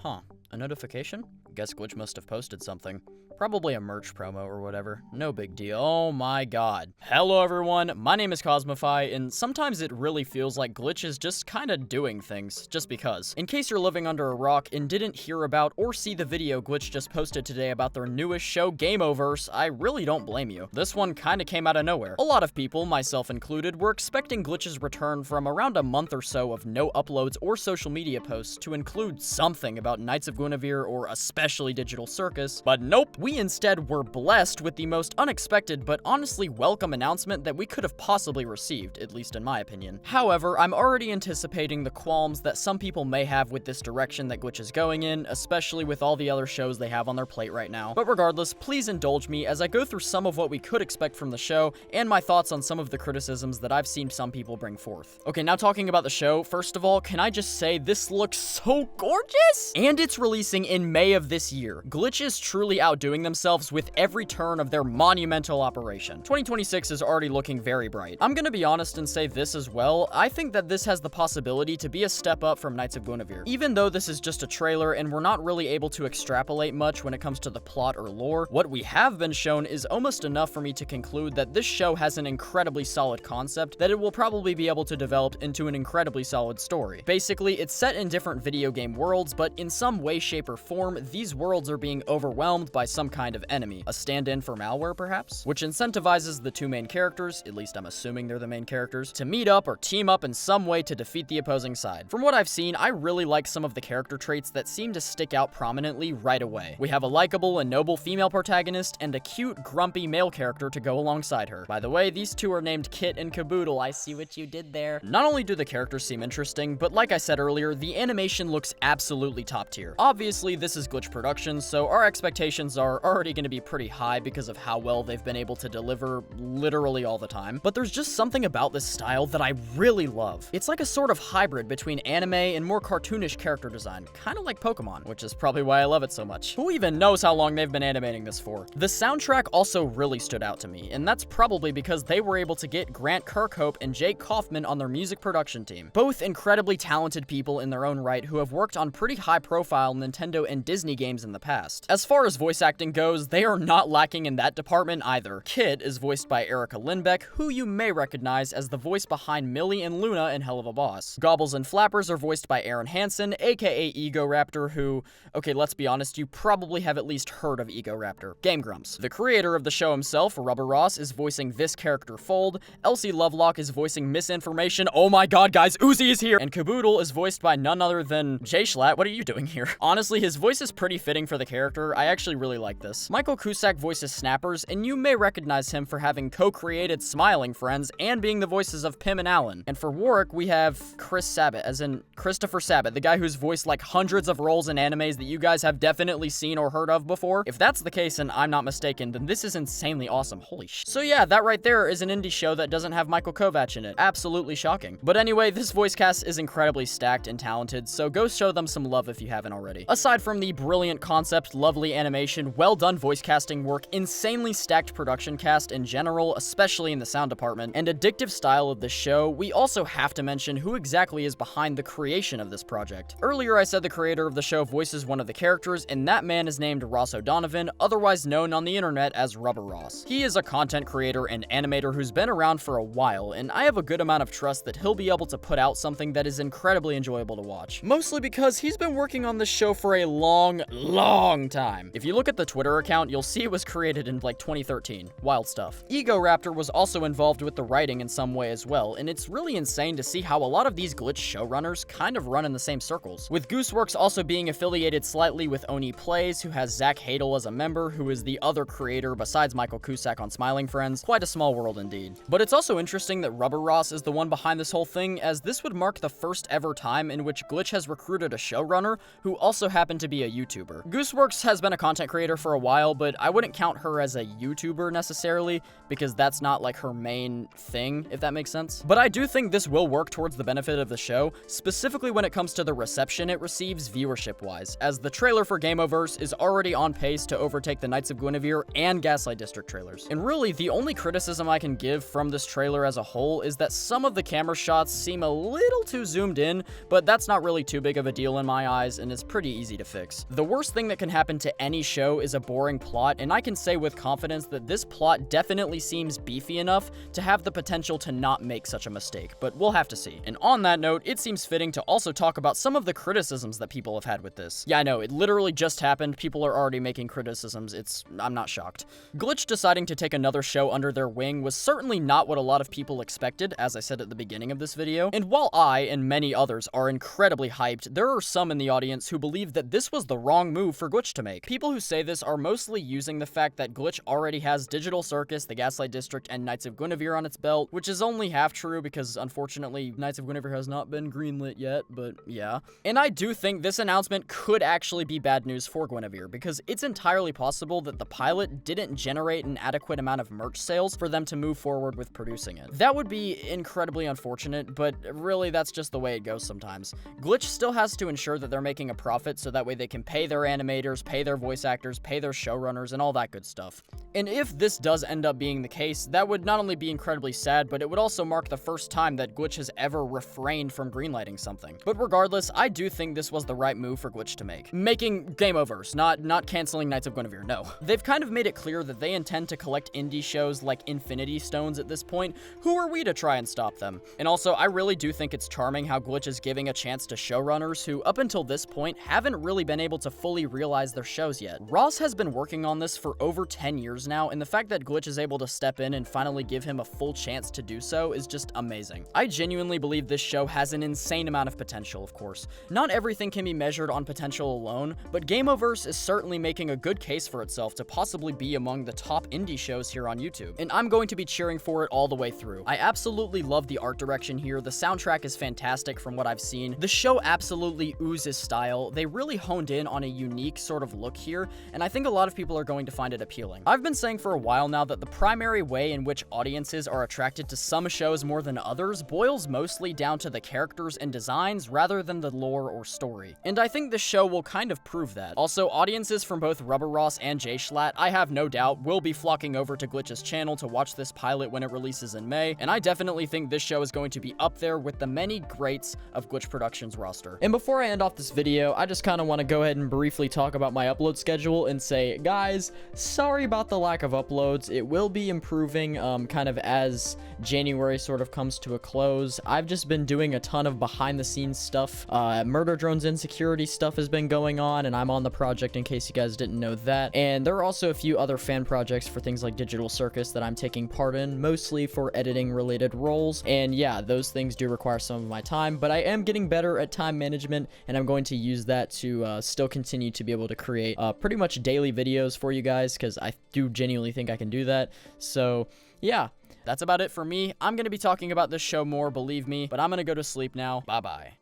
Huh, a notification? Guess Glitch must have posted something. Probably a merch promo or whatever. No big deal. Oh my god. Hello everyone, my name is Cosmify, and sometimes it really feels like Glitch is just kinda doing things, just because. In case you're living under a rock and didn't hear about or see the video Glitch just posted today about their newest show, Gameoverse, I really don't blame you. This one kinda came out of nowhere. A lot of people, myself included, were expecting Glitch's return from around a month or so of no uploads or social media posts to include something about Knights of Guinevere or especially Digital Circus, but nope. We instead were blessed with the most unexpected but honestly welcome announcement that we could have possibly received, at least in my opinion. However, I'm already anticipating the qualms that some people may have with this direction that Glitch is going in, especially with all the other shows they have on their plate right now. But regardless, please indulge me as I go through some of what we could expect from the show and my thoughts on some of the criticisms that I've seen some people bring forth. Okay, now talking about the show, first of all, can I just say this looks so gorgeous? And it's releasing in May of this year. Glitch is truly outdoing themselves with every turn of their monumental operation. 2026 is already looking very bright. I'm gonna be honest and say this as well. I think that this has the possibility to be a step up from Knights of Guinevere. Even though this is just a trailer and we're not really able to extrapolate much when it comes to the plot or lore, what we have been shown is almost enough for me to conclude that this show has an incredibly solid concept that it will probably be able to develop into an incredibly solid story. Basically, it's set in different video game worlds, but in some way, shape, or form, these worlds are being overwhelmed by some kind of enemy. A stand-in for malware, perhaps? Which incentivizes the two main characters, at least I'm assuming they're the main characters, to meet up or team up in some way to defeat the opposing side. From what I've seen, I really like some of the character traits that seem to stick out prominently right away. We have a likable and noble female protagonist and a cute, grumpy male character to go alongside her. By the way, these two are named Kit and Caboodle. I see what you did there. Not only do the characters seem interesting, but like I said earlier, the animation looks absolutely top tier. Obviously, this is Glitch Productions, so our expectations are already going to be pretty high because of how well they've been able to deliver literally all the time. But there's just something about this style that I really love. It's like a sort of hybrid between anime and more cartoonish character design, kind of like Pokemon, which is probably why I love it so much. Who even knows how long they've been animating this for? The soundtrack also really stood out to me, and that's probably because they were able to get Grant Kirkhope and Jake Kaufman on their music production team. Both incredibly talented people in their own right who have worked on pretty high-profile Nintendo and Disney games in the past. As far as voice acting goes, they are not lacking in that department either. Kit is voiced by Erica Lindbeck, who you may recognize as the voice behind Millie and Luna in Hell of a Boss. Gobbles and Flappers are voiced by Aaron Hansen, aka Egoraptor, who, okay, let's be honest, you probably have at least heard of Egoraptor. Game Grumps. The creator of the show himself, RubberRoss, is voicing this character Fold. Elsie Lovelock is voicing Misinformation. Oh my god, guys, Uzi is here! And Caboodle is voiced by none other than Jay Schlatt. What are you doing here? Honestly, his voice is pretty fitting for the character. I actually really like this. Michael Cusack voices Snappers, and you may recognize him for having co-created Smiling Friends and being the voices of Pim and Alan. And for Warwick, we have Chris Sabat, as in Christopher Sabat, the guy who's voiced like hundreds of roles in animes that you guys have definitely seen or heard of before. If that's the case and I'm not mistaken, then this is insanely awesome. Holy shit. So yeah, that right there is an indie show that doesn't have Michael Kovac in it. Absolutely shocking. But anyway, this voice cast is incredibly stacked and talented, so go show them some love if you haven't already. Aside from the brilliant concept, lovely animation, well done voice casting work, insanely stacked production cast in general, especially in the sound department, and addictive style of the show, we also have to mention who exactly is behind the creation of this project. Earlier I said the creator of the show voices one of the characters, and that man is named Ross O'Donovan, otherwise known on the internet as RubberRoss. He is a content creator and animator who's been around for a while, and I have a good amount of trust that he'll be able to put out something that is incredibly enjoyable to watch. Mostly because he's been working on this show for a long time. If you look at the Twitter account, you'll see it was created in like 2013. Wild stuff. Egoraptor was also involved with the writing in some way as well, and it's really insane to see how a lot of these Glitch showrunners kind of run in the same circles. With Gooseworks also being affiliated slightly with Oni Plays, who has Zach Hadel as a member, who is the other creator besides Michael Cusack on Smiling Friends. Quite a small world indeed. But it's also interesting that RubberRoss is the one behind this whole thing, as this would mark the first ever time in which Glitch has recruited a showrunner who also happened to be a YouTuber. YouTuber. Gooseworks has been a content creator for a while, but I wouldn't count her as a YouTuber necessarily, because that's not like her main thing, if that makes sense. But I do think this will work towards the benefit of the show, specifically when it comes to the reception it receives viewership-wise, as the trailer for Gameoverse is already on pace to overtake the Knights of Guinevere and Gaslight District trailers. And really, the only criticism I can give from this trailer as a whole is that some of the camera shots seem a little too zoomed in, but that's not really too big of a deal in my eyes, and it's pretty easy to fix. The worst thing that can happen to any show is a boring plot, and I can say with confidence that this plot definitely seems beefy enough to have the potential to not make such a mistake, but we'll have to see. And on that note, it seems fitting to also talk about some of the criticisms that people have had with this. Yeah, I know, it literally just happened. People are already making criticisms. I'm not shocked. Glitch deciding to take another show under their wing was certainly not what a lot of people expected, as I said at the beginning of this video. And while I and many others are incredibly hyped, there are some in the audience who believe that this was the wrong move for Glitch to make. People who say this are mostly using the fact that Glitch already has Digital Circus, the Gaslight District, and Knights of Guinevere on its belt, which is only half true because unfortunately Knights of Guinevere has not been greenlit yet, but yeah. And I do think this announcement could actually be bad news for Guinevere, because it's entirely possible that the pilot didn't generate an adequate amount of merch sales for them to move forward with producing it. That would be incredibly unfortunate, but really that's just the way it goes sometimes. Glitch still has to ensure that they're making a profit so that way they can pay their animators, pay their voice actors, pay their showrunners, and all that good stuff. And if this does end up being the case, that would not only be incredibly sad, but it would also mark the first time that Glitch has ever refrained from greenlighting something. But regardless, I do think this was the right move for Glitch to make. Making Gameoverse, not canceling Knights of Guinevere, no. They've kind of made it clear that they intend to collect indie shows like Infinity Stones at this point. Who are we to try and stop them? And also, I really do think it's charming how Glitch is giving a chance to showrunners who, up until this point, haven't really been able to fully realize their shows yet. Ross has been working on this for over 10 years now, and the fact that Glitch is able to step in and finally give him a full chance to do so is just amazing. I genuinely believe this show has an insane amount of potential, of course. Not everything can be measured on potential alone, but Gameoverse is certainly making a good case for itself to possibly be among the top indie shows here on YouTube, and I'm going to be cheering for it all the way through. I absolutely love the art direction here. The soundtrack is fantastic from what I've seen. The show absolutely oozes style. They really honed in on a unique sort of look here, and I think a lot of people are going to find it appealing. I've been saying for a while now that the primary way in which audiences are attracted to some shows more than others boils mostly down to the characters and designs rather than the lore or story. And I think this show will kind of prove that. Also, audiences from both RubberRoss and JSchlatt, I have no doubt, will be flocking over to Glitch's channel to watch this pilot when it releases in May, and I definitely think this show is going to be up there with the many greats of Glitch Productions roster. And before I end off this video, I just kind of want to go ahead and briefly talk about my upload schedule and say, guys, sorry about the lack of uploads. It will be improving kind of as January sort of comes to a close. I've just been doing a ton of behind the scenes stuff. Murder Drones Insecurity stuff has been going on, and I'm on the project in case you guys didn't know that. And there are also a few other fan projects for things like Digital Circus that I'm taking part in, mostly for editing related roles. And yeah, those things do require some of my time, but I am getting better at time management, and I'm going to use that to still continue to be able to create pretty much daily videos for you guys, because I do genuinely think I can do that. So yeah, that's about it for me. I'm going to be talking about this show more, believe me, but I'm going to go to sleep now. Bye-bye.